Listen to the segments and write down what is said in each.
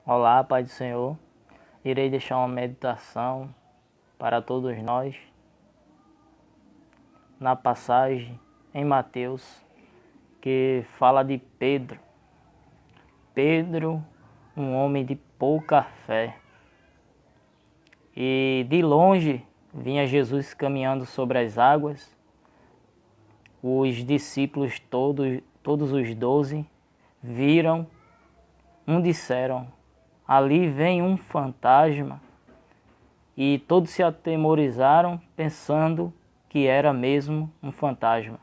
Olá, Pai do Senhor. Irei deixar uma meditação para todos nós na passagem em Mateus que fala de Pedro. Pedro, um homem de pouca fé. E de longe vinha Jesus caminhando sobre as águas. Os discípulos todos os 12, viram, disseram: ali vem um fantasma. E todos se atemorizaram, pensando que era mesmo um fantasma.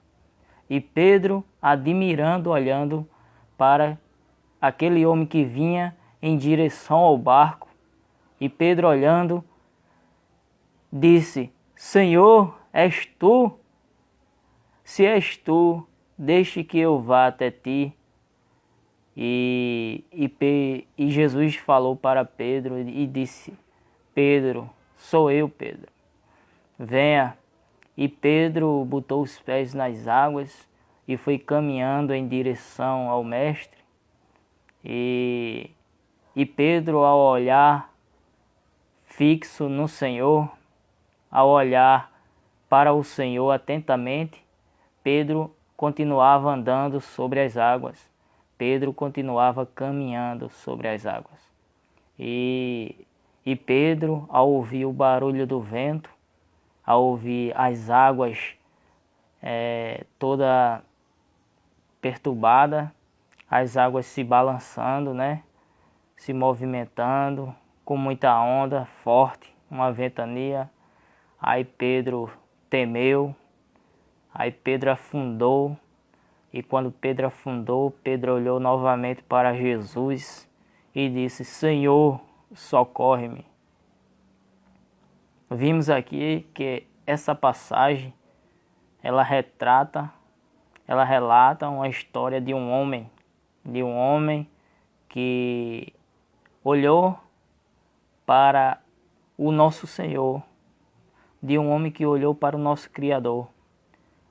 E Pedro, admirando, olhando para aquele homem que vinha em direção ao barco, e Pedro, olhando, disse: Senhor, és tu? Se és tu, deixe que eu vá até ti. E Jesus falou para Pedro e disse: Pedro, sou eu, Pedro. Venha. E Pedro botou os pés nas águas e foi caminhando em direção ao Mestre. E Pedro, ao olhar fixo no Senhor, ao olhar para o Senhor atentamente, Pedro continuava andando sobre as águas. Pedro continuava caminhando sobre as águas. E Pedro, ao ouvir o barulho do vento, ao ouvir as águas toda perturbada, as águas se balançando, né? Se movimentando, com muita onda forte, uma ventania. Aí Pedro temeu, aí Pedro afundou. E quando Pedro afundou, Pedro olhou novamente para Jesus e disse: Senhor, socorre-me. Vimos aqui que essa passagem ela relata uma história de um homem que olhou para o nosso Senhor, de um homem que olhou para o nosso Criador,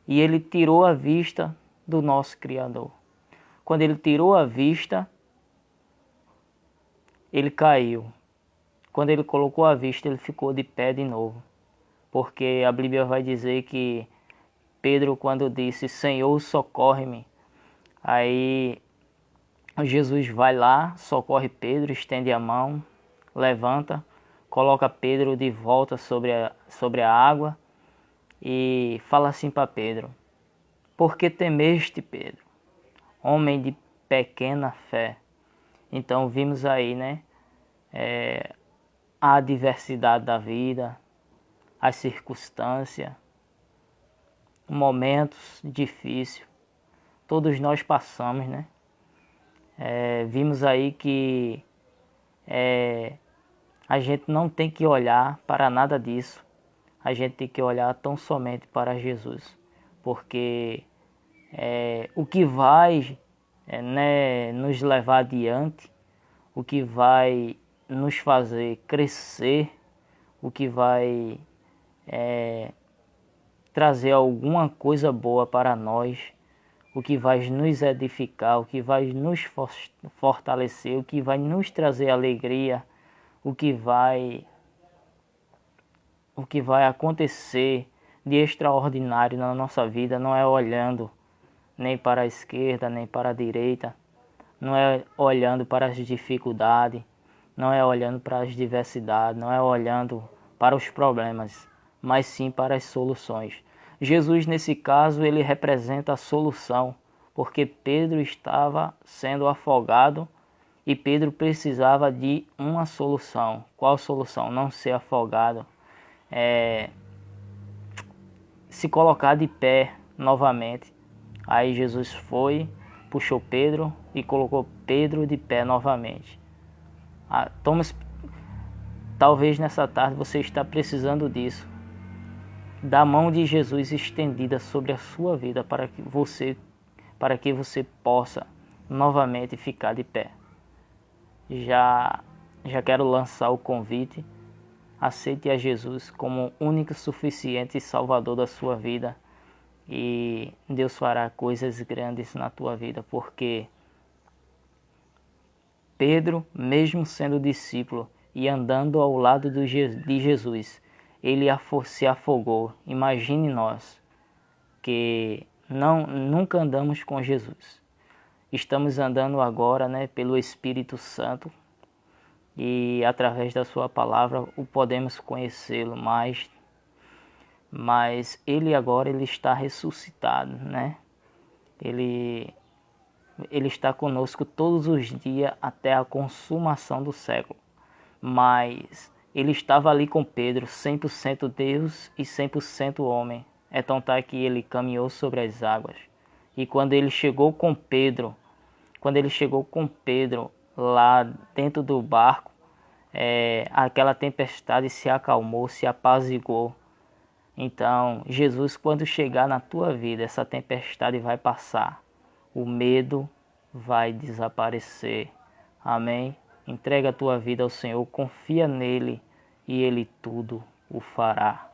e ele tirou a vista do nosso Criador. Quando ele tirou a vista, ele caiu. Quando ele colocou a vista, ele ficou de pé de novo, porque a Bíblia vai dizer que Pedro, quando disse: Senhor, socorre-me, aí Jesus vai lá, socorre Pedro, estende a mão, levanta, coloca Pedro de volta sobre a água e fala assim para Pedro: por que temeste, Pedro, homem de pequena fé? Então vimos aí, né, a adversidade da vida, as circunstâncias, momentos difíceis, todos nós passamos, né? Vimos aí que a gente não tem que olhar para nada disso. A gente tem que olhar tão somente para Jesus. Porque o que vai né, nos levar adiante, o que vai nos fazer crescer, o que vai trazer alguma coisa boa para nós, o que vai nos edificar, o que vai nos fortalecer, o que vai nos trazer alegria, o que vai acontecer de extraordinário na nossa vida não é olhando nem para a esquerda, nem para a direita, não é olhando para as dificuldades, não é olhando para as diversidades, não é olhando para os problemas, mas sim para as soluções. Jesus, nesse caso, ele representa a solução, porque Pedro estava sendo afogado e Pedro precisava de uma solução. Qual solução? Não ser afogado, se colocar de pé novamente. Aí Jesus foi, puxou Pedro e colocou Pedro de pé novamente. Talvez nessa tarde você está precisando disso, da mão de Jesus estendida sobre a sua vida para que você possa novamente ficar de pé. Já quero lançar o convite: aceite a Jesus como único, suficiente e salvador da sua vida, e Deus fará coisas grandes na tua vida, porque Pedro, mesmo sendo discípulo e andando ao lado de Jesus, ele se afogou. Imagine nós que nunca andamos com Jesus. Estamos andando agora, né, pelo Espírito Santo, e através da sua palavra o podemos conhecê-lo mais, mas ele agora está ressuscitado, né? Ele está conosco todos os dias até a consumação do século. Mas ele estava ali com Pedro, 100% Deus e 100% homem. É tanto que ele caminhou sobre as águas. E quando ele chegou com Pedro lá dentro do barco, aquela tempestade se acalmou, se apaziguou. Então, Jesus, quando chegar na tua vida, essa tempestade vai passar. O medo vai desaparecer. Amém? Entrega a tua vida ao Senhor, confia nele e ele tudo o fará.